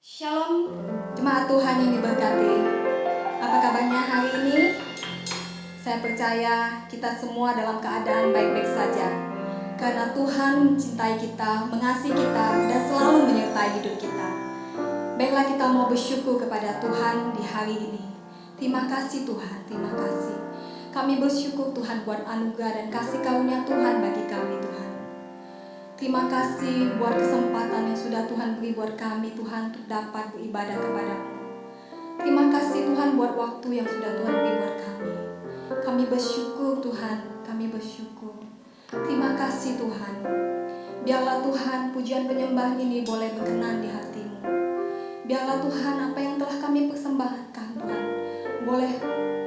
Shalom, jemaat Tuhan yang diberkati. Apa kabarnya hari ini? Saya percaya kita semua dalam keadaan baik-baik saja. Karena Tuhan mencintai kita, mengasihi kita, dan selalu menyertai hidup kita. Baiklah, kita mau bersyukur kepada Tuhan di hari ini. Terima kasih Tuhan, terima kasih. Kami bersyukur Tuhan buat anugerah dan kasih karunia Tuhan bagi kami Tuhan. Terima kasih buat kesempatan yang sudah Tuhan beri buat kami Tuhan untuk dapat beribadah kepada-Mu. Terima kasih Tuhan buat waktu yang sudah Tuhan beri buat kami. Kami bersyukur Tuhan, kami bersyukur. Terima kasih Tuhan. Biarlah Tuhan pujian penyembahan ini boleh berkenan di hati-Mu. Biarlah Tuhan apa yang telah kami persembahkan Tuhan, boleh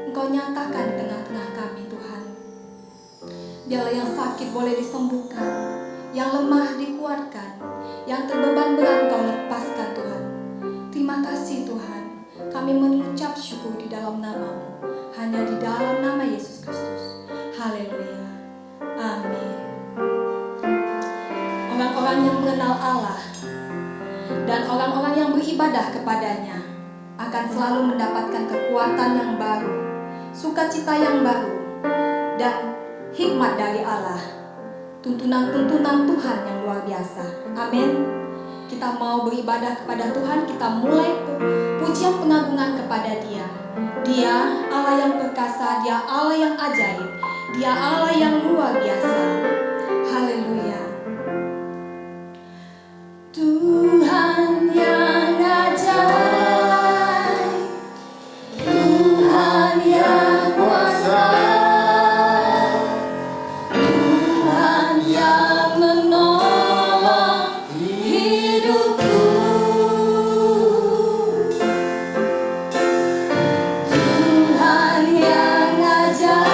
Engkau nyatakan di tengah-tengah kami Tuhan. Biarlah yang sakit boleh disembuhkan, yang lemah dikuatkan, yang terbeban berat Engkau lepaskan Tuhan. Terima kasih Tuhan. Kami mengucap syukur di dalam nama-Mu, hanya di dalam nama Yesus Kristus. Haleluya. Amin. Orang-orang yang mengenal Allah dan orang-orang yang beribadah kepadanya akan selalu mendapatkan kekuatan yang baru, sukacita yang baru, dan hikmat dari Allah. Tuntunan-tuntunan Tuhan yang luar biasa. Amin. Kita mau beribadah kepada Tuhan. Kita mulai pujian pengagungan kepada Dia. Dia Allah yang perkasa, Dia Allah yang ajaib, Dia Allah yang luar biasa. Haleluya. Tuhan yang ajaib, Tuhan yang kuasa, yang menolong hidupku. Tuhan yang ajaib,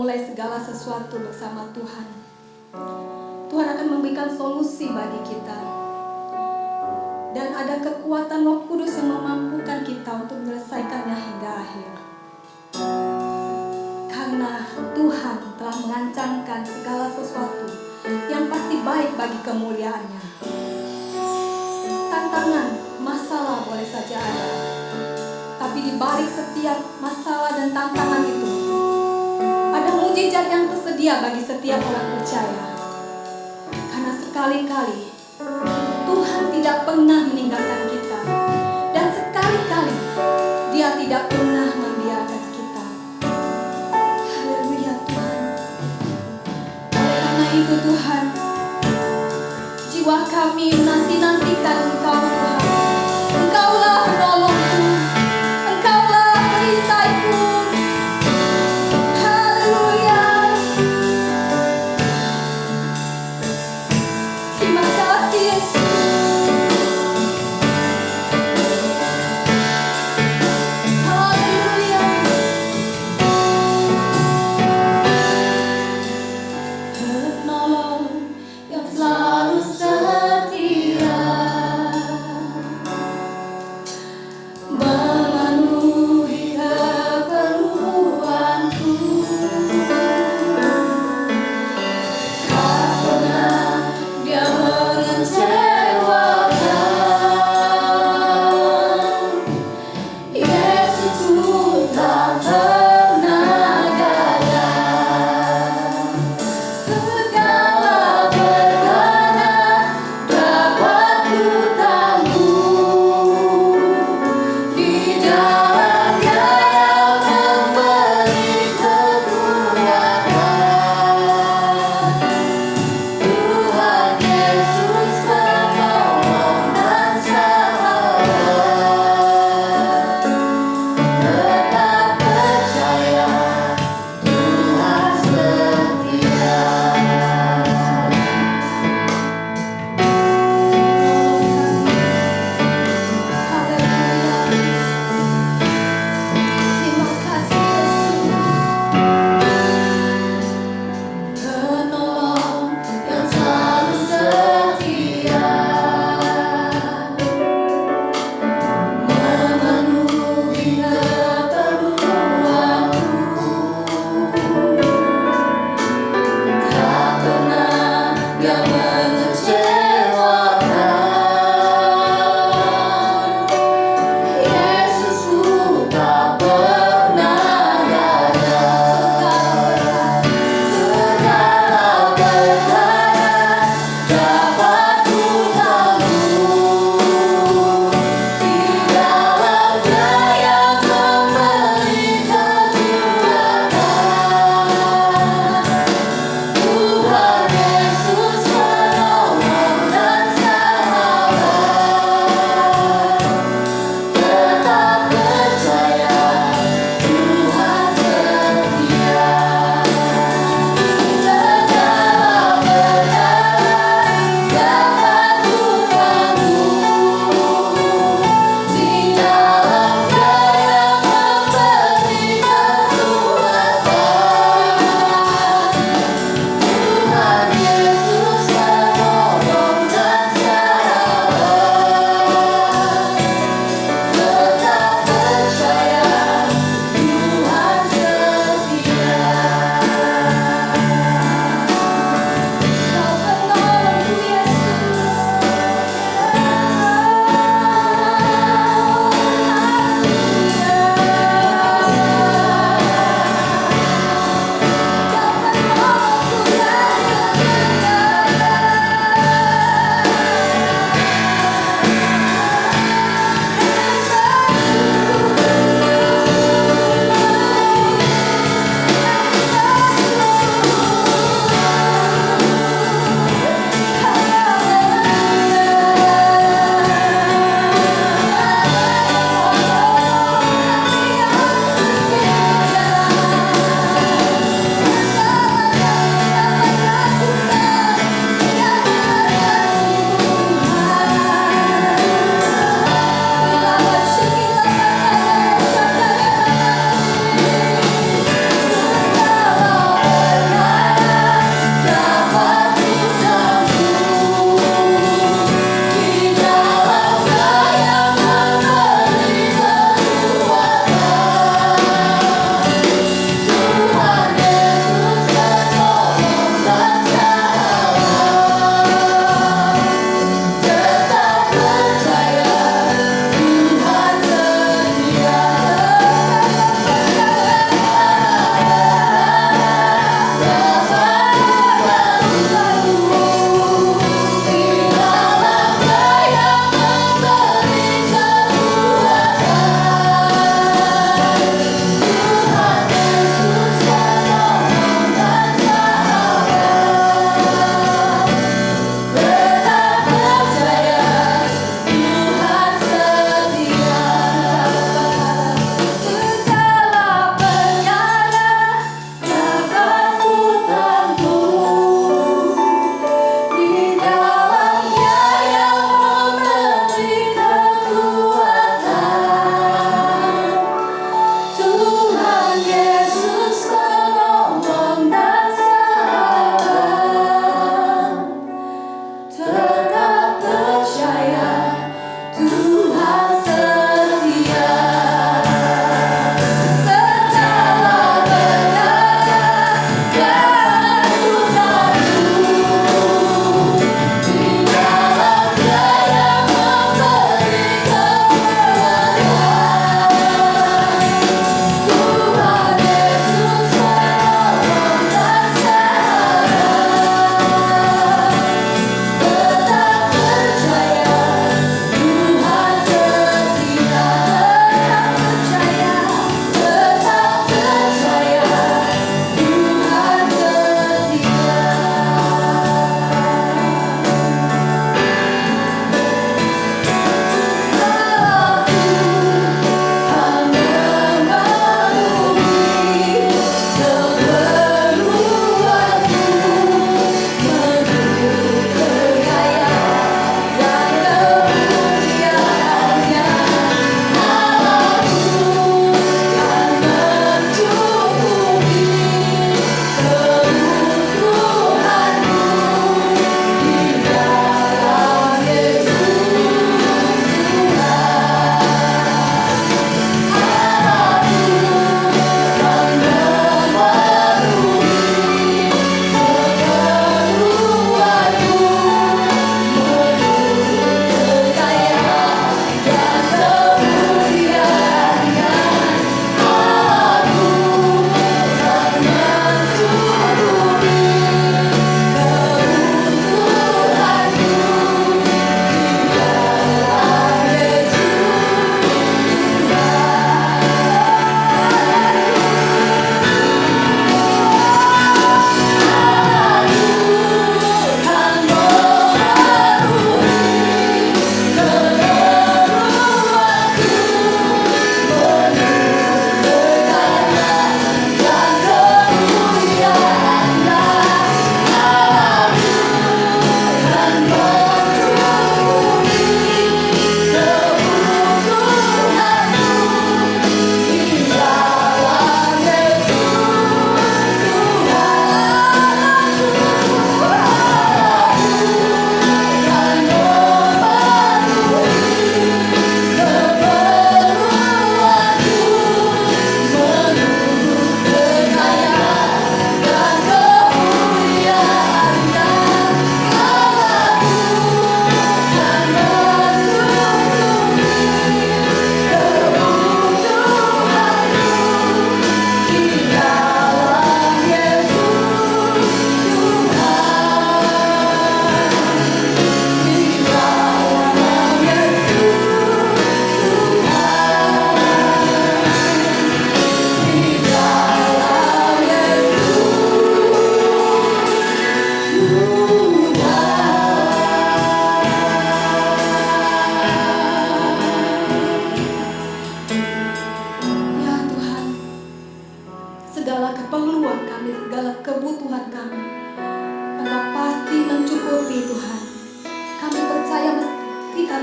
memulai segala sesuatu bersama Tuhan, Tuhan akan memberikan solusi bagi kita. Dan ada kekuatan Roh Kudus yang memampukan kita untuk menyelesaikannya hingga akhir. Karena Tuhan telah merancangkan segala sesuatu yang pasti baik bagi kemuliaan-Nya. Tantangan, masalah boleh saja ada, tapi di balik setiap masalah dan tantangan itu ada mujizat yang tersedia bagi setiap orang percaya. Karena sekali-kali Tuhan tidak pernah meninggalkan kita, dan sekali-kali Dia tidak pernah membiarkan kita. Haleluya Tuhan. Oleh karena itu Tuhan, jiwa kami menanti-nantikan Engkau Tuhan. Engkaulah penolongku, Engkaulah perisaiku. Haleluya. Terima kasih Yesus. Haleluya. Penolong yang selalu setia.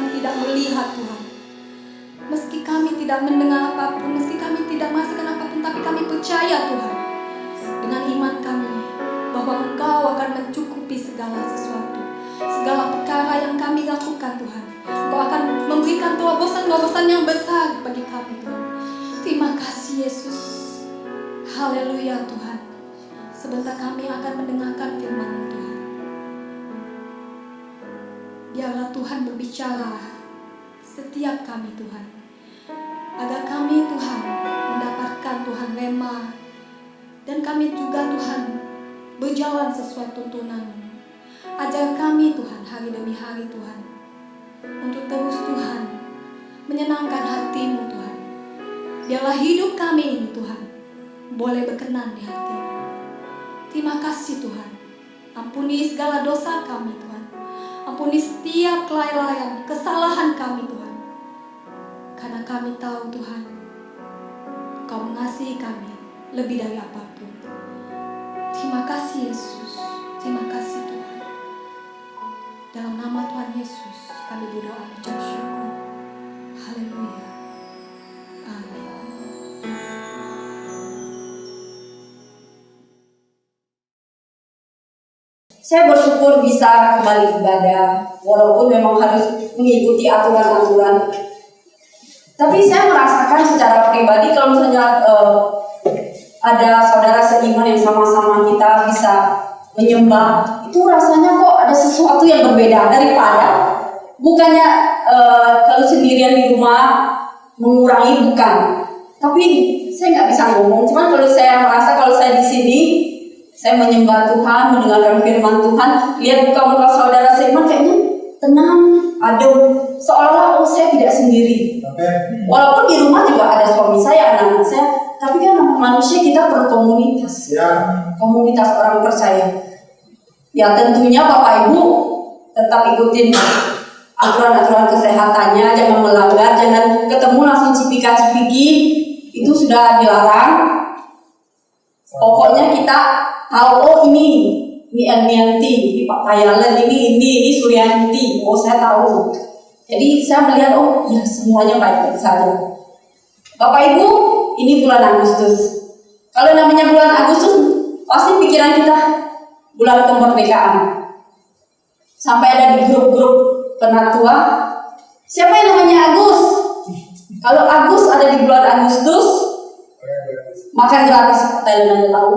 kami tidak melihat Tuhan, meski kami tidak mendengar apapun, meski kami tidak merasakan apapun, tapi kami percaya Tuhan dengan iman kami bahwa Engkau akan mencukupi segala sesuatu, segala perkara yang kami lakukan Tuhan. Engkau akan memberikan terobosan-terobosan yang besar bagi kami Tuhan. Terima kasih Yesus. Haleluya Tuhan. Sebentar kami akan mendengarkan firman-Mu Tuhan. Biarlah Tuhan berbicara setiap kami Tuhan, agar kami Tuhan mendapatkan Tuhan rema, dan kami juga Tuhan berjalan sesuai tuntunan-Mu. Ajar kami Tuhan hari demi hari Tuhan, untuk terus Tuhan menyenangkan hati-Mu Tuhan. Biarlah hidup kami ini Tuhan boleh berkenan di hati-Mu. Terima kasih Tuhan. Ampuni segala dosa kami Tuhan. Ampuni setiap kelalaian, kesalahan kami Tuhan. Karena kami tahu Tuhan, Kau mengasihi kami lebih dari apapun. Terima kasih Yesus. Terima kasih Tuhan. Dalam nama Tuhan Yesus kami berdoa ucap syukur. Haleluya. Amin. Saya bersyukur bisa kembali ibadah, walaupun memang harus mengikuti aturan-aturan. Tapi saya merasakan secara pribadi kalau misalnya ada saudara seiman yang sama-sama kita bisa menyembah, itu rasanya kok ada sesuatu yang berbeda daripada bukannya kalau sendirian di rumah mengurangi, bukan. Tapi saya nggak bisa ngomong. Cuman kalau saya merasa kalau saya di sini, saya menyembah Tuhan, mendengarkan firman Tuhan, lihat muka-muka saudara seiman kayaknya tenang, adem, seolah-olah saya tidak sendiri. Walaupun di rumah juga ada suami saya, anak-anak saya, tapi kan manusia kita berkomunitas, komunitas orang percaya. Ya tentunya Bapak Ibu tetap ikutin aturan-aturan kesehatannya, jangan melanggar, jangan ketemu langsung cipika-cipiki, itu sudah dilarang. Pokoknya kita tahu, oh ini Elmianti, ini Pak Kayalen, ini Suryanti, oh saya tahu. Jadi saya melihat, oh ya semuanya baik-baik saja. Bapak Ibu, ini bulan Agustus. Kalau namanya bulan Agustus, pasti pikiran kita bulan kemerdekaan. Sampai ada di grup-grup penatua, siapa yang namanya Agus? Kalau Agus ada di bulan Agustus, makan gratis, kalian ada tahu?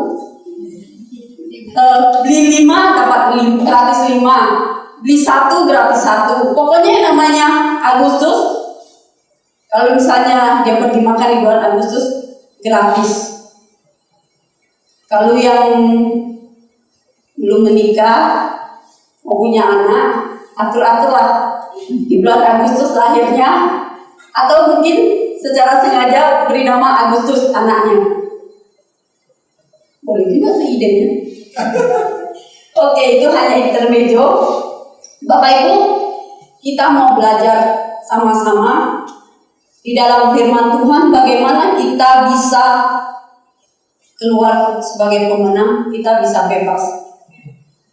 Beli 5 dapat gratis 5, beli 1 gratis 1. Pokoknya yang namanya Agustus, kalau misalnya dia pergi makan di bulan Agustus, gratis. Kalau yang belum menikah, mau punya anak, atur-aturlah di bulan Agustus lahirnya, atau mungkin secara sengaja beri nama Agustus anaknya. Boleh juga sih idenya. Oke, itu hanya intermezzo. Bapak Ibu, kita mau belajar sama-sama di dalam firman Tuhan bagaimana kita bisa keluar sebagai pemenang, kita bisa bebas.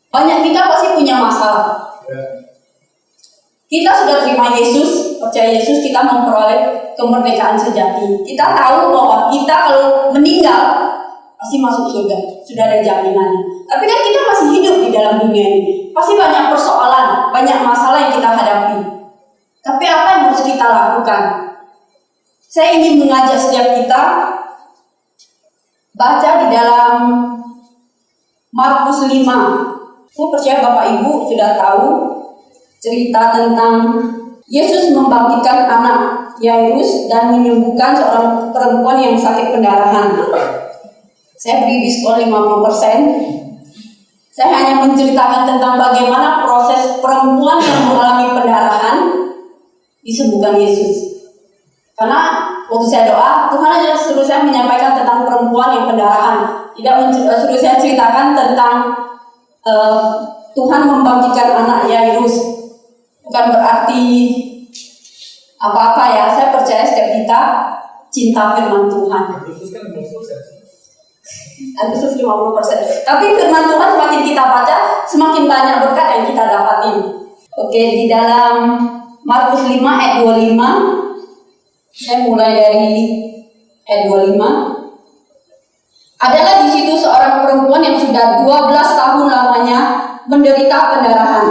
Banyak kita pasti punya masalah. Kita sudah terima Yesus, percaya Yesus, kita memperoleh kemerdekaan sejati. Kita tahu bahwa kita kalau meninggal pasti masuk surga, sudah ada jaminannya. Tapi kan kita masih hidup di dalam dunia ini, pasti banyak persoalan, banyak masalah yang kita hadapi. Tapi apa yang harus kita lakukan? Saya ingin mengajak setiap kita baca di dalam Markus 5. Saya percaya Bapak Ibu sudah tahu cerita tentang Yesus membangkitkan anak Yairus dan menyembuhkan seorang perempuan yang sakit pendarahan. Saya beri diskon 50%. Saya hanya menceritakan tentang bagaimana proses perempuan yang mengalami pendarahan disembuhkan Yesus. Karena waktu saya doa, Tuhan aja suruh saya menyampaikan tentang perempuan yang pendarahan, tidak suruh saya ceritakan tentang Tuhan membangkitkan anak Yairus. Bukan berarti apa-apa ya. Saya percaya setiap kita cinta firman Tuhan. Agustus 50%. Tapi firman Tuhan semakin kita baca, semakin banyak berkat yang kita dapatin. Oke, di dalam Markus 5 ayat 25. Saya mulai dari ayat 25. Adalah di situ seorang perempuan yang sudah 12 tahun lamanya menderita pendarahan.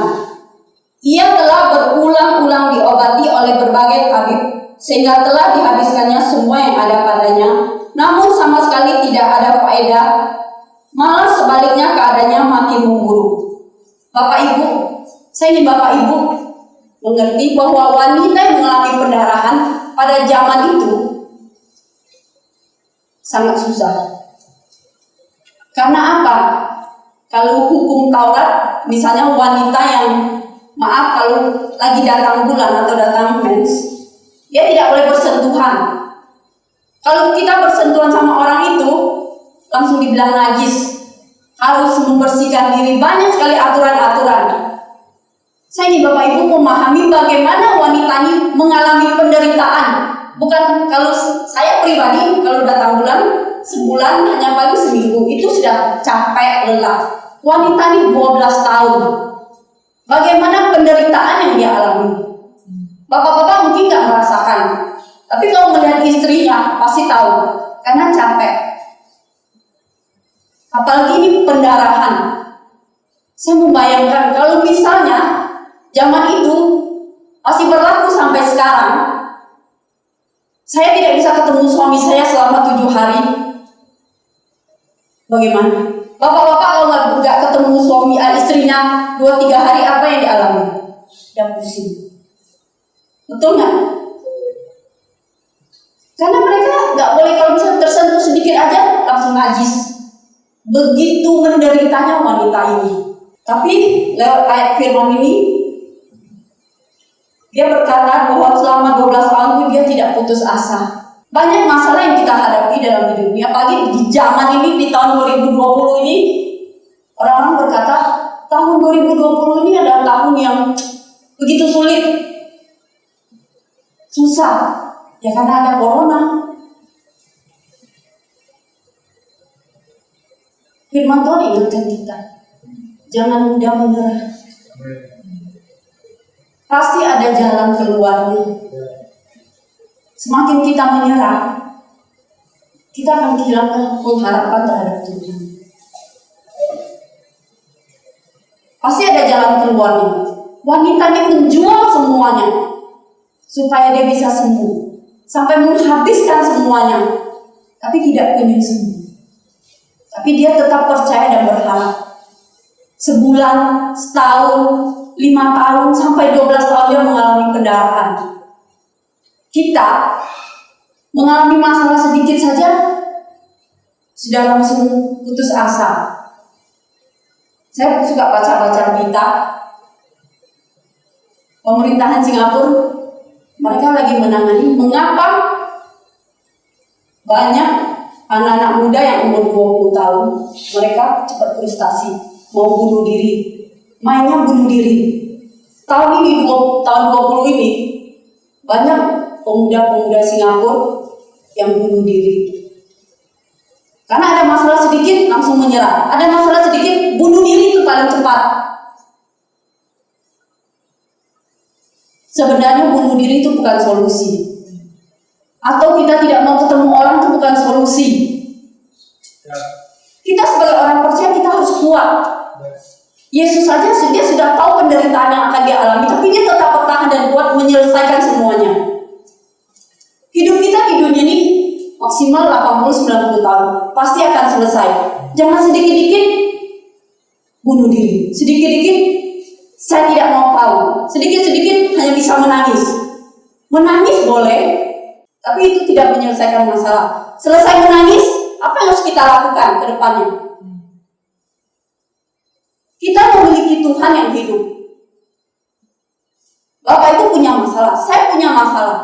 Ia telah berulang-ulang diobati oleh berbagai tabib sehingga telah dihabiskannya semua yang ada padanya, namun sama sekali tidak ada faedah. Malah sebaliknya keadaannya makin memburuk. Bapak Ibu, saya ingin Bapak Ibu mengerti bahwa wanita yang mengalami pendarahan pada zaman itu sangat susah. Karena apa? Kalau hukum Taurat, misalnya wanita yang kalau lagi datang bulan atau datang mens, dia tidak boleh bersentuhan. Kalau kita bersentuhan sama orang itu, langsung dibilang najis. Harus membersihkan diri, banyak sekali aturan-aturan. Saya ingin Bapak Ibu memahami bagaimana wanita ini mengalami penderitaan. Bukan kalau saya pribadi, kalau datang bulan, sebulan hanya paling seminggu, itu sudah capek, lelah. Wanita ini 12 tahun. Bagaimana penderitaan yang dia alami? Bapak-bapak mungkin nggak merasakan, tapi kalau melihat istrinya pasti tahu, karena capek. Apalagi ini pendarahan. Saya membayangkan kalau misalnya zaman itu masih berlaku sampai sekarang, saya tidak bisa ketemu suami saya selama 7 hari. Bagaimana? Bapak-bapak kalau nggak ketemu suami istrinya 2-3 hari, apa yang dialami? Dia pusing. Betul nggak? Karena mereka nggak boleh, kalau misalnya tersentuh sedikit aja langsung najis. Begitu menderitanya wanita ini. Tapi lewat ayat firman ini, dia berkata bahwa selama 12 tahun itu dia tidak putus asa. Banyak masalah yang kita hadapi dalam hidup ini, apalagi di zaman ini, di tahun 2020 ini, orang-orang berkata tahun 2020 ini adalah tahun yang begitu sulit, susah, ya karena ada corona. Firman Tuhan ingatkan kita, jangan mudah menyerah. Pasti ada jalan keluarnya. Semakin kita menyerah, kita akan kehilangan pengharapan terhadap Tuhan. Pasti ada jalan keluarnya. Wanita ini menjual semuanya supaya dia bisa sembuh, sampai menghabiskan semuanya, tapi tidak kunjung sembuh. Tapi dia tetap percaya dan berharap. Sebulan, setahun, 5 tahun, sampai 12 tahun dia mengalami pendarahan. Kita mengalami masalah sedikit saja sudah langsung putus asa. Saya suka baca-baca berita pemerintahan Singapura, mereka lagi menangani mengapa banyak anak-anak muda yang umur 20 tahun mereka cepat frustasi, mau bunuh diri, mainnya bunuh diri. Tahun ini, tahun 20 ini, banyak pemuda-pemuda Singapura yang bunuh diri. Karena ada masalah sedikit langsung menyerah, ada masalah sedikit bunuh diri, itu paling cepat. Sebenarnya bunuh diri itu bukan solusi. Atau kita tidak mau ketemu orang itu bukan solusi. Kita sebagai orang percaya kita harus kuat. Yesus saja dia sudah tahu penderitaan yang akan dia alami, tapi dia tetap bertahan dan kuat menyelesaikan semuanya. Hidup kita di dunia ini maksimal 80-90 tahun, pasti akan selesai. Jangan sedikit-dikit bunuh diri, sedikit-dikit saya tidak mau tahu, sedikit-sedikit hanya bisa menangis. Menangis boleh, tapi itu tidak menyelesaikan masalah. Selesai menangis, apa yang harus kita lakukan ke depannya? Kita memiliki Tuhan yang hidup. Bapak itu punya masalah, saya punya masalah.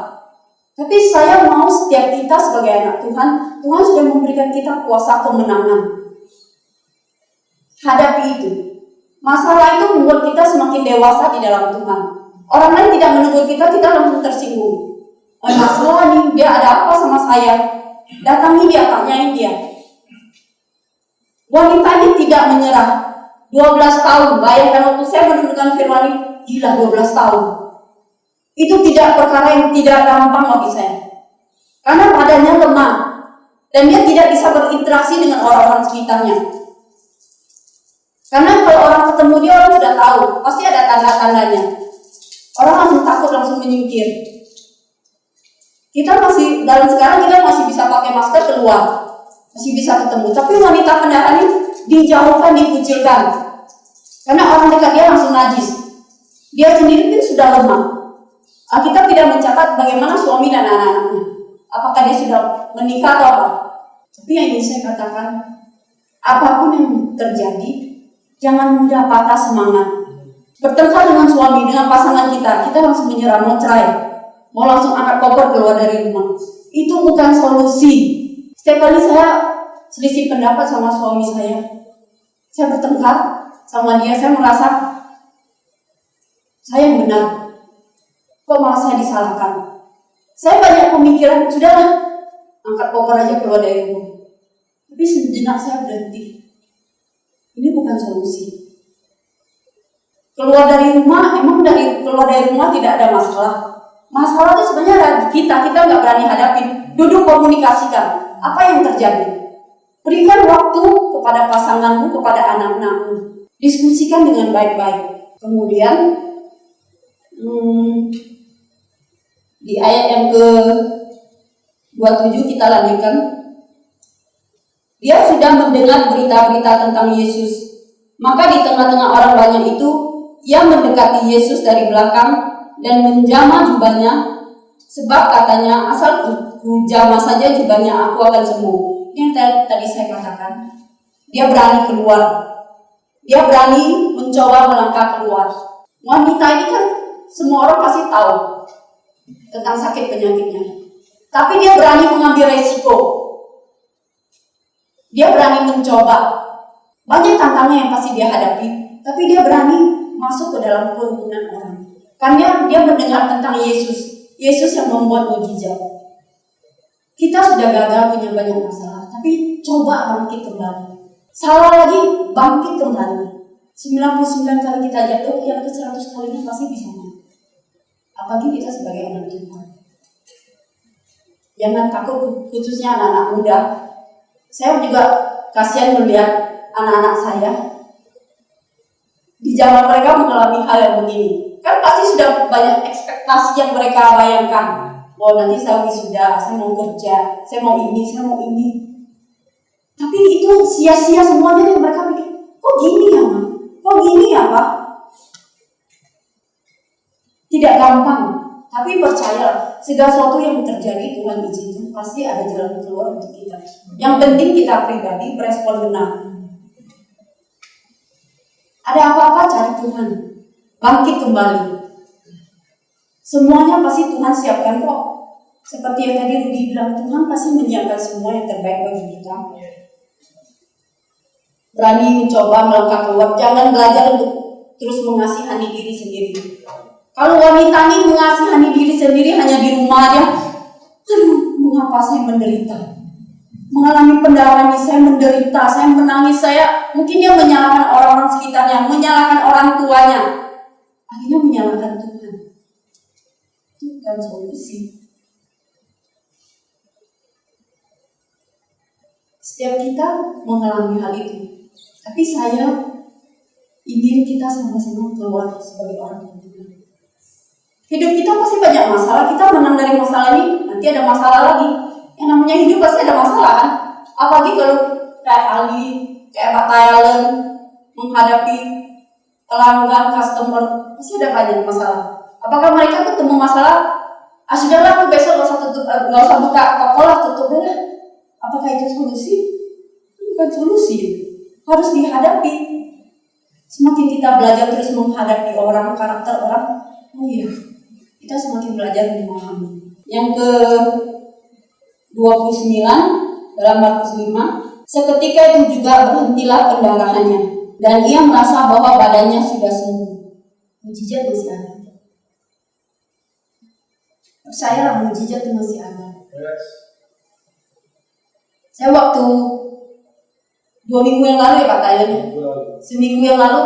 Tapi saya mau setiap kita sebagai anak Tuhan, Tuhan sudah memberikan kita kuasa kemenangan. Hadapi itu. Masalah itu membuat kita semakin dewasa di dalam Tuhan. Orang lain tidak menegur kita, kita langsung tersinggung. Masalah nih, dia ada apa sama saya? Datangi dia, tanyain dia. Wanita ini tidak menyerah. 12 tahun, bayangkan waktu saya menentukan firman ini, gila 12 tahun. Itu tidak perkara yang tidak gampang bagi saya. Karena badannya lemah dan dia tidak bisa berinteraksi dengan orang-orang sekitarnya. Karena kalau orang ketemu dia, orang sudah tahu, pasti ada tanda-tandanya. Orang langsung takut, langsung menyingkir. Sekarang kita masih bisa pakai masker keluar, masih bisa ketemu. Tapi wanita pendarahan ini dijauhkan, dikucilkan. Karena orang dekat dia langsung najis. Dia sendiri pun sudah lemah. Alkitab tidak mencatat bagaimana suami dan anak-anaknya. Apakah dia sudah menikah atau apa? Tapi yang ingin saya katakan, apapun yang terjadi, jangan mudah patah semangat. Bertengkar dengan suami, dengan pasangan kita langsung menyerah, mau cerai, mau langsung angkat koper keluar dari rumah. Itu bukan solusi. Setiap kali saya selisih pendapat sama suami saya bertengkar sama dia, saya merasa saya yang benar. Kok malah saya disalahkan? Saya banyak pemikiran, sudahlah, angkat koper aja keluar dari rumah. Tapi sejenak saya berhenti. Ini bukan solusi. Keluar dari rumah tidak ada masalah. Masalah itu sebenarnya ada di kita nggak berani hadapi. Duduk komunikasikan. Apa yang terjadi? Berikan waktu kepada pasanganmu, kepada anak-anakmu. Diskusikan dengan baik-baik. Kemudian di ayat yang ke-27 kita lanjutkan. Dia sudah mendengar berita-berita tentang Yesus. Maka di tengah-tengah orang banyak itu, ia mendekati Yesus dari belakang dan menjamah jubahnya, sebab katanya, asal ku jamah saja jubahnya, aku akan sembuh. Ini yang tadi saya katakan. Dia berani keluar. Dia berani mencoba melangkah keluar. Wanita ini kan semua orang pasti tahu tentang sakit penyakitnya. Tapi dia berani mengambil resiko. Dia berani mencoba. Banyak tantangan yang pasti dia hadapi, tapi dia berani masuk ke dalam kerumunan orang. Karena dia mendengar tentang Yesus. Yesus yang membuat mukjizat. Kita sudah gagal punya banyak masalah, tapi coba bangkit kembali. Salah lagi, bangkit kembali. 99 kali kita jatuh, yang ke 100 kalinya pasti bisa naik. Apalagi kita sebagai anak Tuhan. Jangan takut, khususnya anak-anak muda. Saya juga kasihan melihat anak-anak saya di zaman mereka mengalami hal yang begini. Kan pasti sudah banyak ekspektasi yang mereka bayangkan. Oh, nanti saya wisuda, saya mau kerja, saya mau ini, saya mau ini. Tapi itu sia-sia semuanya yang mereka pikir. Kok gini ya, Ma? Kok gini ya, Pak? Tidak gampang. Tapi percaya, segala sesuatu yang terjadi Tuhan izinkan, pasti ada jalan keluar untuk kita. Yang penting kita pribadi berespon benar. Ada apa-apa cari Tuhan, bangkit kembali. Semuanya pasti Tuhan siapkan kok. Seperti yang tadi Rudi bilang, Tuhan pasti menyiapkan semua yang terbaik bagi kita. Berani mencoba melangkah keluar, jangan belajar untuk terus mengasihani diri sendiri. Kalau wanita ini mengasihani diri sendiri hanya di rumah aja, aduh, mengapa saya menderita? Mengalami pendarahan ini, saya menderita, saya menangis, mungkin dia menyalahkan orang-orang sekitarnya, menyalahkan orang tuanya, akhirnya menyalahkan Tuhan. Itu bukan solusi. Setiap kita mengalami hal itu, tapi saya ingin kita sama-sama keluar sebagai orang Tuhan. Hidup kita pasti banyak masalah, kita menang dari masalah ini, nanti ada masalah lagi. Yang namanya hidup pasti ada masalah kan. Apalagi kalau kayak Ali, kayak Pak Thailand menghadapi pelanggan, customer, pasti ada banyak masalah. Apakah mereka ketemu masalah? Sudahlah, aku besok nggak usah buka toko lah, tutup deh. Apakah itu solusi? Bukan solusi, harus dihadapi. Semakin kita belajar terus menghadapi orang, karakter orang, oh iya, kita semakin belajar memahami. Yang ke-29 dalam Markus 5, seketika itu juga berhentilah pendarahannya dan ia merasa bahwa badannya sudah sembuh. Mukjizat masih ada. Percayalah, mukjizat itu masih ada. Saya waktu 2 minggu yang lalu ya Pak Thailand, seminggu yang lalu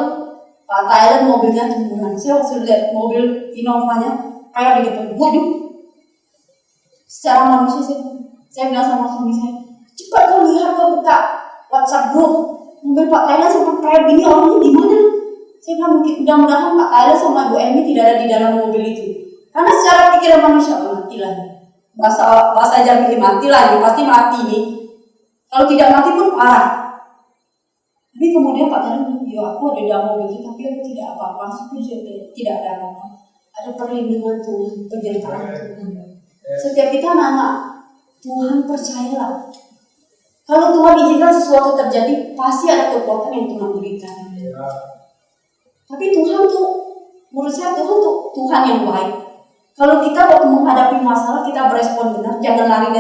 Pak Thailand mobilnya temuran. Saya waktu lihat mobil Innova-nya, kayak di depan. Waduh, secara manusia saya bilang sama suami saya, cepat kau lihat, kau buka WhatsApp grup mobil Pak Thailand sama kayak gini, orangnya gimana? Saya bilang mudah-mudahan Pak Thailand sama Bu Emi tidak ada di dalam mobil itu. Karena secara pikiran manusia matilah. Bahasa Jambi matilah, pasti mati nih. Kalau tidak mati pun parah. Tapi kemudian Pak Thailand bilang, ya aku ada dalam mobil itu, tapi aku tidak apa-apa, tidak ada apa-apa. Ada perlindungan Tuhan, penyertaan Tuhan. Setiap kita nanya, Tuhan percayalah. Kalau Tuhan izinkan sesuatu terjadi, pasti ada kekuatan yang Tuhan berikan. Tapi Tuhan tuh, menurut saya Tuhan tuh Tuhan yang baik. Kalau kita waktu menghadapi masalah, kita berespon benar, jangan lari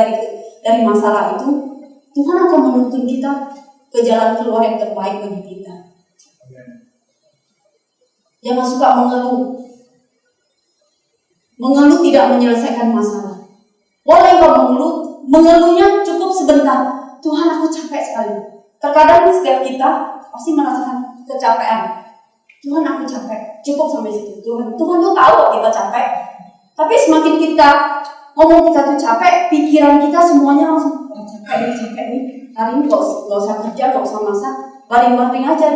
dari masalah itu. Tuhan akan menuntun kita ke jalan keluar yang terbaik bagi kita. Jangan suka mengeluh. Mengeluh tidak menyelesaikan masalah. Boleh kau mengeluhnya cukup sebentar. Tuhan, aku capek sekali. Terkadang setiap kita pasti merasakan kecapean. Tuhan, aku capek. Cukup sampai situ. Tuhan tuh tahu kok kita capek. Tapi semakin kita ngomong kita tuh capek, pikiran kita semuanya langsung capek nih. Hari ini gak usah kerja, gak usah masak, baring-baring aja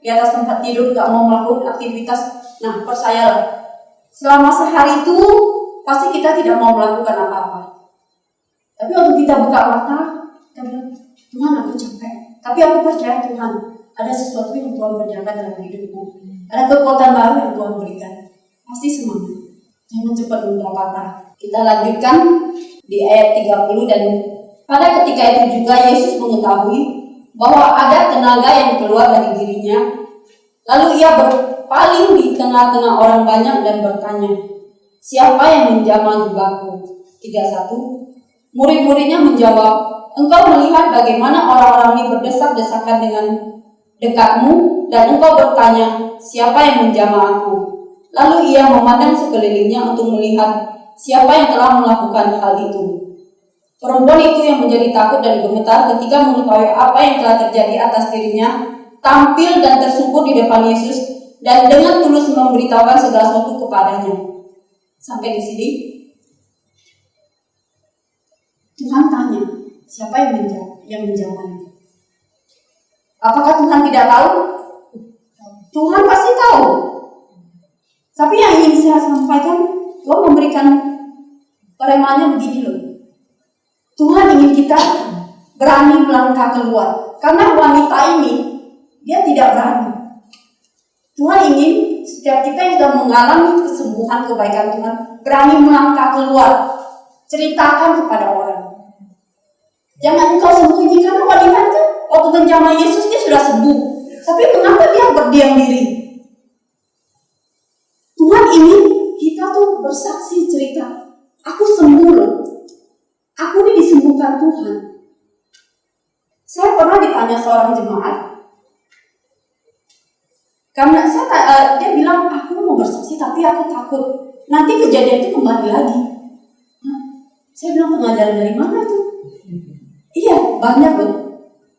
di atas tempat tidur, gak mau melakukan aktivitas. Nah, percayalah, selama sehari itu pasti kita tidak mau melakukan apa-apa. Tapi waktu kita buka mata, kita bilang, Tuhan, aku capek. Tapi aku percaya Tuhan, ada sesuatu yang Tuhan kerjakan dalam hidupku. Ada kekuatan baru yang Tuhan berikan. Pasti semangat. Jangan cepat menutup kata. Kita lanjutkan di ayat 30, dan pada ketika itu juga Yesus mengetahui bahwa ada tenaga yang keluar dari dirinya. Lalu ia berpaling di tengah-tengah orang banyak dan bertanya, siapa yang menjamah jubahku? 31. Murid-muridnya menjawab, engkau melihat bagaimana orang-orang ini berdesak-desakan dengan dekatmu, dan engkau bertanya, siapa yang menjamah aku? Lalu ia memandang sekelilingnya untuk melihat siapa yang telah melakukan hal itu. Perempuan itu yang menjadi takut dan gemetar ketika mengetahui apa yang telah terjadi atas dirinya, tampil dan tersungkur di depan Yesus dan dengan tulus memberitahukan segala sesuatu kepadanya. Sampai di sini Tuhan tanya, siapa yang menjamah? Apakah Tuhan tidak tahu? Tuhan pasti tahu. Tapi yang ingin saya sampaikan, Tuhan memberikan peremahannya begini loh. Tuhan ingin kita berani melangkah keluar. Karena wanita ini, dia tidak berani. Tuhan ingin setiap kita yang sudah mengalami kesembuhan, kebaikan Tuhan, berani melangkah keluar. Ceritakan kepada orang. Jangan engkau sembunyi, karena wanita itu waktu menjamah Yesus dia sudah sembuh. Tapi mengapa dia berdiam diri? Tuhan ingin kita tuh bersaksi cerita. Aku sembuh loh. Aku ini disembuhkan Tuhan. Saya pernah ditanya seorang jemaat. Karena dia bilang, aku mau bersaksi tapi aku takut. Nanti kejadian itu kembali lagi. Saya bilang, pengajaran dari mana tuh? Iya, banyak loh.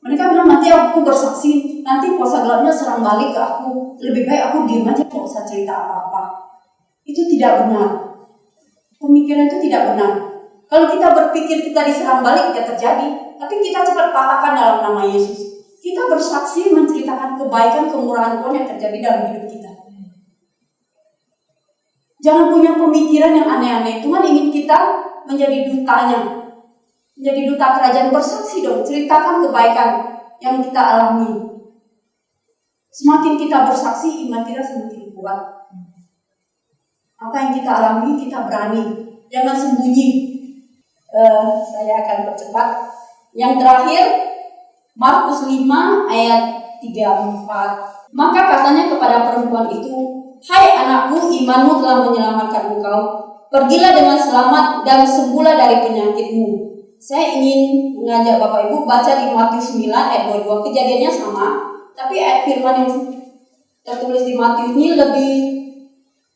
Mereka bilang, nanti aku bersaksi, nanti kuasa gelapnya serang balik ke aku. Lebih baik aku diam aja, gak usah cerita apa-apa. Itu tidak benar. Pemikiran itu tidak benar. Kalau kita berpikir kita diserang balik, ya terjadi. Tapi kita cepat patahkan dalam nama Yesus. Kita bersaksi menceritakan kebaikan, kemurahan Tuhan yang terjadi dalam hidup kita. Jangan punya pemikiran yang aneh-aneh. Tuhan ingin kita menjadi dutanya. Menjadi duta kerajaan. Bersaksi dong, ceritakan kebaikan yang kita alami. Semakin kita bersaksi, iman kita semakin kuat. Apa yang kita alami, kita berani. Jangan sembunyi. Saya akan percepat. Yang terakhir, Markus 5 ayat 34. Maka katanya kepada perempuan itu, hai anakku, imanmu telah menyelamatkan engkau. Pergilah dengan selamat dan sembuhlah dari penyakitmu. Saya ingin mengajak Bapak Ibu baca di Matius 9 ayat 22. Kejadiannya sama, tapi ayat firman yang tertulis di Matius ini lebih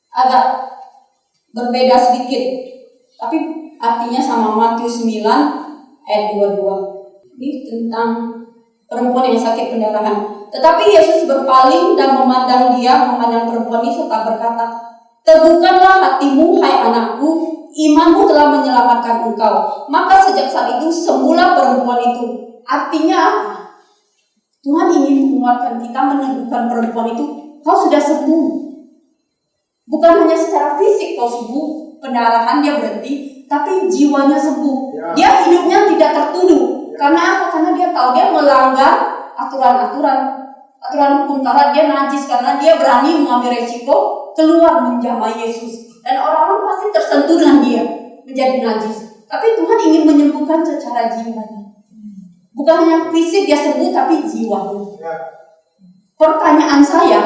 agak berbeda sedikit. Tapi artinya sama. Matius 9 ayat 22. Ini tentang perempuan yang sakit pendarahan. Tetapi Yesus berpaling dan memandang perempuan ini serta berkata, Teguhkanlah hatimu, hai anakku, imanmu telah menyelamatkan engkau. Maka sejak saat itu semula perempuan itu. Artinya apa? Tuhan ingin menguatkan kita, meneguhkan perempuan itu. Kau sudah sembuh. Bukan hanya secara fisik kau sembuh, pendarahan dia berhenti, tapi jiwanya sembuh. Dia hidupnya tidak tertuduh. Karena apa? Karena dia tahu dia melanggar aturan hukum Taurat, dia najis karena dia berani mengambil resiko keluar menjamah Yesus. Dan orang-orang pasti tersentuh dengan dia menjadi najis. Tapi Tuhan ingin menyembuhkan secara jiwanya. Bukan hanya fisik dia sembuh, tapi jiwanya. Pertanyaan saya,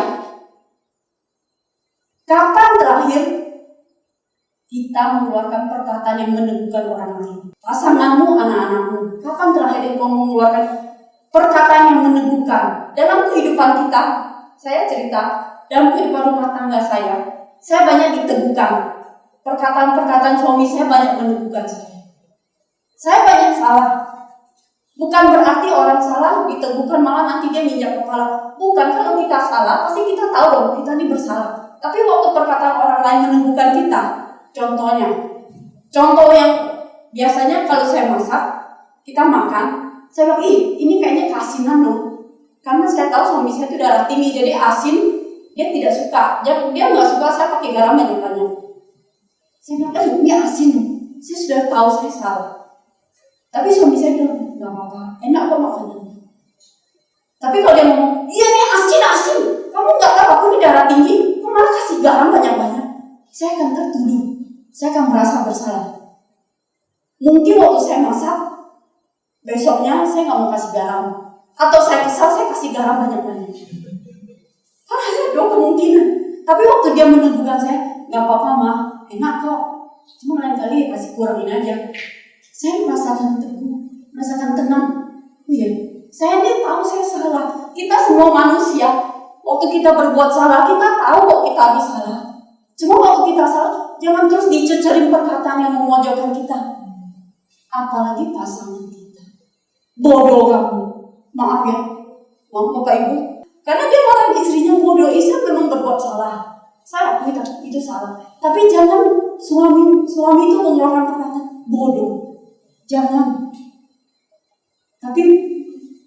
kapan terakhir kita mengeluarkan perkataan yang meneguhkan orang lain? Pasanganmu, anak-anakmu, kapan terakhir engkau mengeluarkan perkataan yang meneguhkan? Dalam kehidupan kita, saya cerita, dalam kehidupan rumah tangga saya banyak diteguhkan. Perkataan-perkataan suami saya banyak meneguhkan saya. Saya banyak salah. Bukan berarti orang salah diteguhkan malah nanti dia minjak kepala. Bukan, kalau kita salah pasti kita tahu dong kita ini bersalah. Tapi waktu perkataan orang lain meneguhkan kita, contoh yang biasanya kalau saya masak, kita makan, saya bilang, ini kayaknya keasinan loh. Karena saya tahu suami saya itu darah tinggi, jadi asin dia tidak suka. Dia nggak suka saya pakai garam banyak-banyak. Saya bilang, ini asin loh. Saya sudah tahu saya salah. Tapi suami saya bilang, nggak apa-apa, enak kok makanannya. Tapi kalau dia ngomong, iya ini asin, kamu nggak tahu aku ini darah tinggi, kok malah kasih garam banyak-banyak. Saya akan tertuduh, saya akan merasa bersalah. Mungkin waktu saya masak, besoknya saya nggak mau kasih garam. Atau saya kesal, saya kasih garam banyak-banyak. Kan ada dong kemungkinan. Tapi waktu dia meneguhkan saya, nggak apa-apa mah, enak kok. Cuma lain kali kasih kurangin aja. Saya merasakan teguh, merasakan tenang. Oh iya, saya ini tahu saya salah. Kita semua manusia. Waktu kita berbuat salah, kita tahu kok kita habis salah. Cuma waktu kita salah, jangan terus dicecerin perkataan yang memojokkan kita. Apalagi pasangan kita. Bodoh kamu. Maaf ya, maaf Bapak Ibu. Karena dia marah istrinya bodoh. Istri memang berbuat salah. Saya akui itu salah. Tapi jangan suami itu mengeluarkan perkataan bodoh. Jangan. Tapi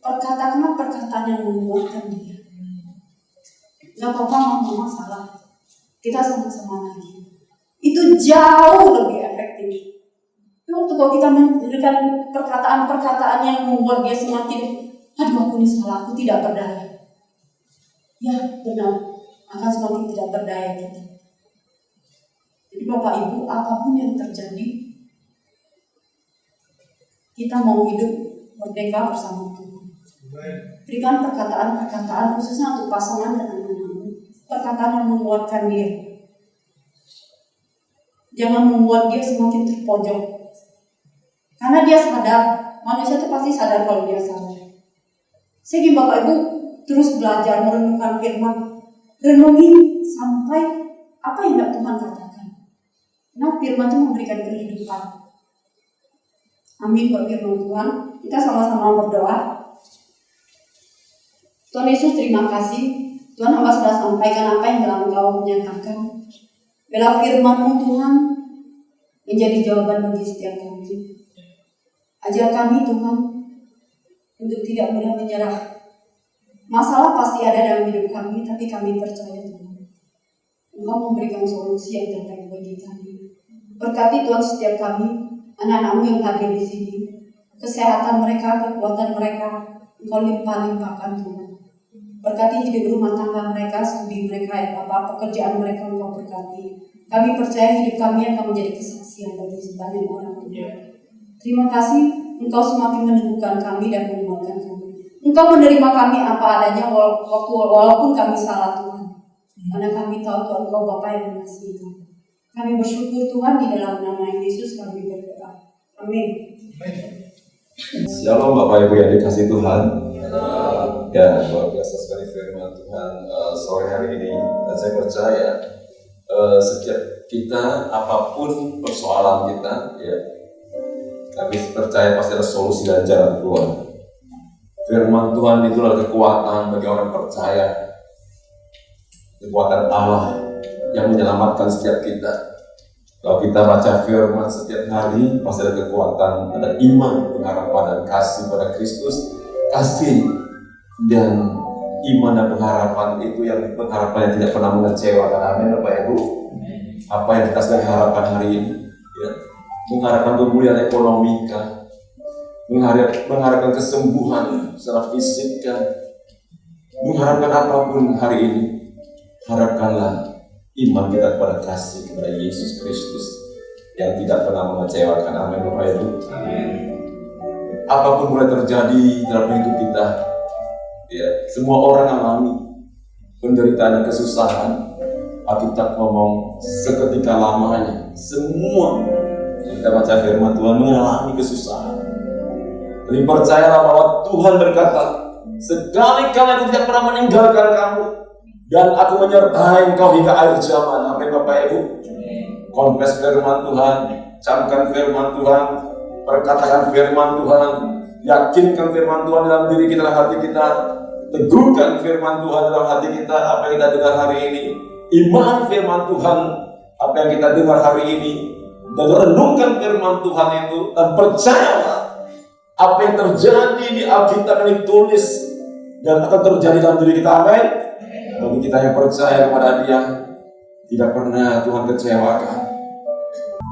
katakanlah perkataan yang menguatkan dia. Gak apa-apa, mama salah. Kita sama-sama lagi. Itu jauh lebih efektif. Waktu kalau kita memberikan perkataan-perkataan yang membuat dia semakin, aduh aku ini salah, aku tidak berdaya. Ya benar, akan semakin tidak berdaya kita. Jadi Bapak Ibu, apapun yang terjadi, kita mau hidup merdeka bersama Tuhan. Berikan perkataan-perkataan khususnya untuk pasangan dan anak-anak. Perkataan yang menguatkan dia. Jangan membuat dia semakin terpojok. Karena dia sadar, manusia itu pasti sadar kalau dia salah. Sehingga Bapak Ibu terus belajar merenungkan firman. Renungi sampai apa yang Tuhan katakan. Nah, firman itu memberikan kehidupan. Amin buat firman Tuhan. Kita sama-sama berdoa. Tuhan Yesus, terima kasih. Tuhan, hamba sudah sampaikan apa yang telah Engkau menyatakan. Biarlah firman-Mu Tuhan menjadi jawaban bagi setiap kami. Ajar kami Tuhan untuk tidak mudah menyerah. Masalah pasti ada dalam hidup kami, tapi kami percaya Tuhan, Engkau memberikan solusi yang terbaik bagi kami. Berkati Tuhan setiap kami, anak-anak-Mu yang hadir di sini, kesehatan mereka, kekuatan mereka, Engkau limpah-limpahkan Tuhan. Berkati hidup rumah tangga mereka, studi mereka, ya Bapa, pekerjaan mereka Engkau berkati. Kami percaya hidup kami akan menjadi kesaksian bagi sebanyak orang. Terima kasih, Engkau semakin meneguhkan kami dan menguatkan kami. Engkau menerima kami apa adanya walaupun kami salah Tuhan. Karena kami tahu Tuhan Engkau Bapa yang mengasihi kami. Kami bersyukur Tuhan di dalam nama Yesus kami berdoa. Amin. Shalom Bapak Ibu yang dikasihi Tuhan. Ya, luar biasa sekali firman Tuhan sore hari ini. Dan saya percaya setiap kita, apapun persoalan kita, ya, kami percaya pasti ada solusi dan jalan keluar. Firman Tuhan itu adalah kekuatan bagi orang percaya, kekuatan Allah yang menyelamatkan setiap kita. Kalau kita baca firman setiap hari, pasti ada kekuatan, ada iman, pengharapan, dan kasih pada Kristus. Kasih dan iman dan pengharapan itu yang pengharapan yang tidak pernah mengecewakan. Amin, Bapak Ibu. Apa yang kita sedang harapkan hari ini? Ya. Mengharapkan pemulihan ekonomi kan? Mengharapkan kesembuhan secara fisik kan? Mengharapkan apapun hari ini, harapkanlah iman kita kepada kasih kepada Yesus Kristus yang tidak pernah mengecewakan. Amin, Bapak Ibu. Apapun boleh terjadi dalam hidup kita, ya, semua orang alami penderitaan dan kesusahan. Alkitab ngomong seketika lamanya, semua kita baca firman Tuhan mengalami kesusahan. Tapi percayalah bahwa Tuhan berkata, sekali-kali aku tidak pernah meninggalkan kamu, dan aku menyertai engkau hingga akhir zaman. Amin, Bapak Ibu. Confess firman Tuhan, camkan firman Tuhan, perkatakan firman Tuhan, yakinkan firman Tuhan dalam diri kita dan hati kita, teguhkan firman Tuhan dalam hati kita. Apa yang kita dengar hari ini, iman firman Tuhan apa yang kita dengar hari ini, dan renungkan firman Tuhan itu, dan percayalah apa yang terjadi di Alkitab ini tulis dan akan terjadi dalam diri kita. Amin. Bagi kita yang percaya kepada Dia, tidak pernah Tuhan kecewakan.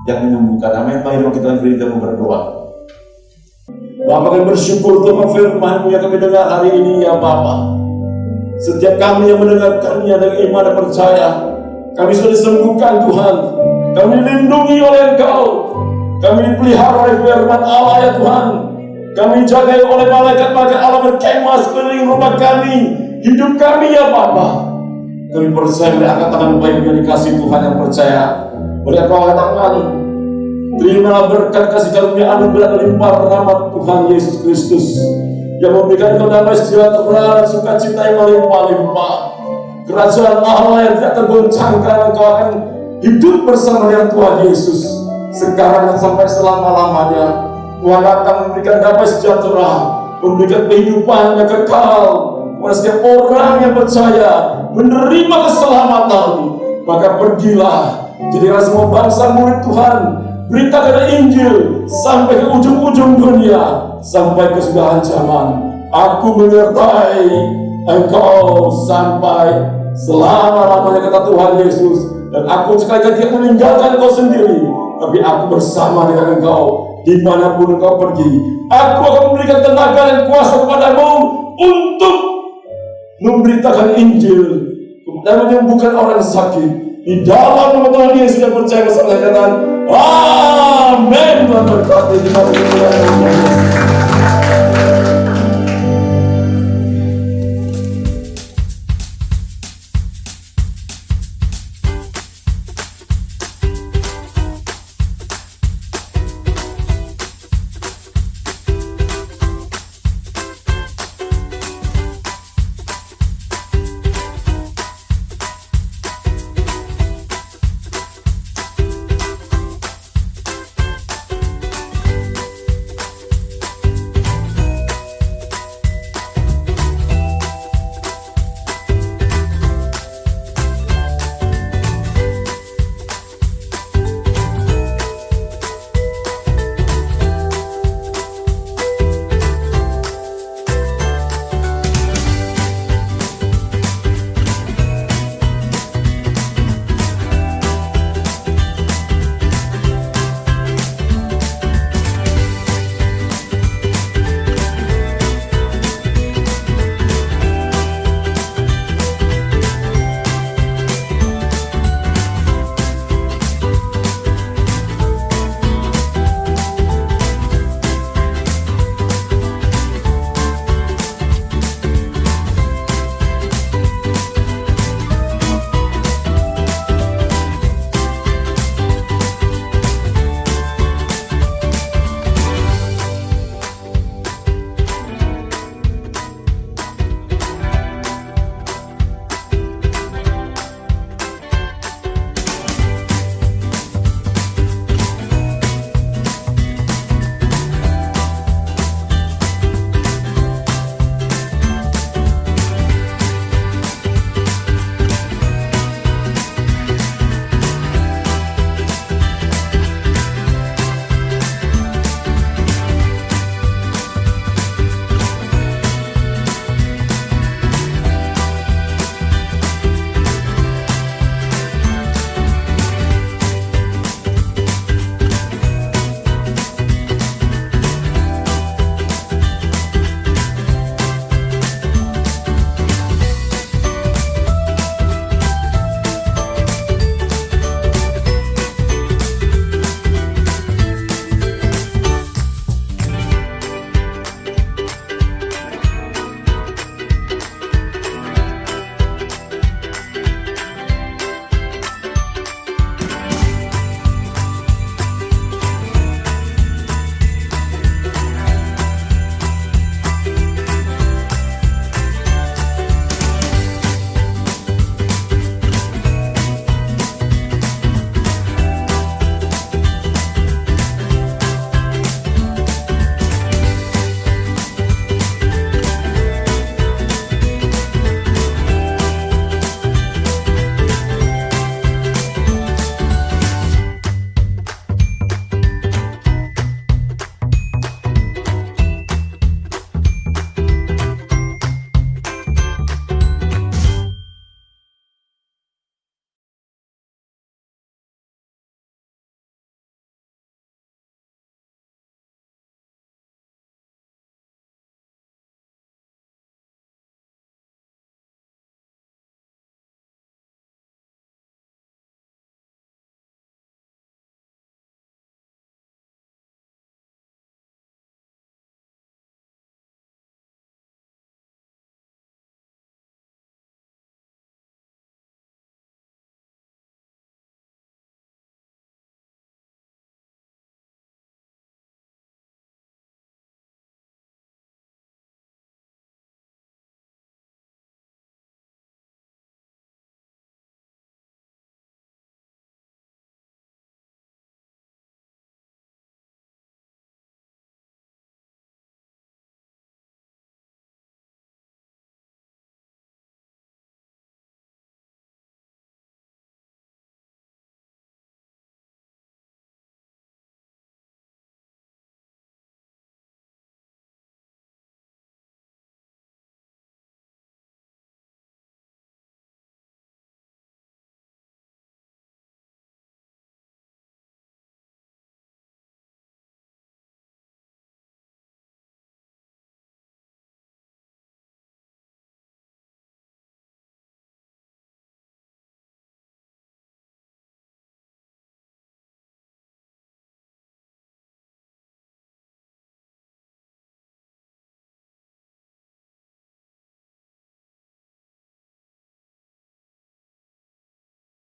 Yang menyembuhkan. Amin. Mari kita beri dan berdoa. Bapa, kami bersyukur Tuhan firman-Mu yang kami dengar hari ini, ya Bapa. Setiap kami yang mendengarkannya dengan iman dan percaya, kami sudah disembuhkan Tuhan. Kami dilindungi oleh Engkau. Kami dipelihara oleh firman Allah, ya Tuhan. Kami dijagai oleh malaikat-malaikat Allah berkemah sekeliling rumah kami, hidup kami, ya Bapa. Kami percaya melihat angkat tangan baiknya dikasih Tuhan yang percaya. Melihat angkat tangan, terimalah berkat kasih karunia anugerah limpah rahmat Tuhan Yesus Kristus yang memberikan kau damai sejahtera dan sukacita yang melimpah-limpah. Kerajaan Allah yang tidak tergoncangkan, engkau akan hidup bersama dengan Tuhan Yesus sekarang dan sampai selama-lamanya. Tuhan akan memberikan damai sejahtera, memberikan kehidupan yang kekal kepada setiap orang yang percaya menerima keselamatan. Maka pergilah, jadilah semua bangsa murid Tuhan, beritakan Injil sampai ke ujung-ujung dunia, sampai kesudahan zaman. Aku menyertai engkau sampai selama-lamanya, kata Tuhan Yesus. Dan aku sekali-kali tidak meninggalkan engkau sendiri, tapi aku bersama dengan engkau dimanapun engkau pergi. Aku akan memberikan tenaga dan kuasa kepadamu untuk memberitakan Injil dan menyembuhkan orang sakit. Di dalam nama Tuhan Yesus yang percaya bersama dengan amin. Tuhan berkati di dalam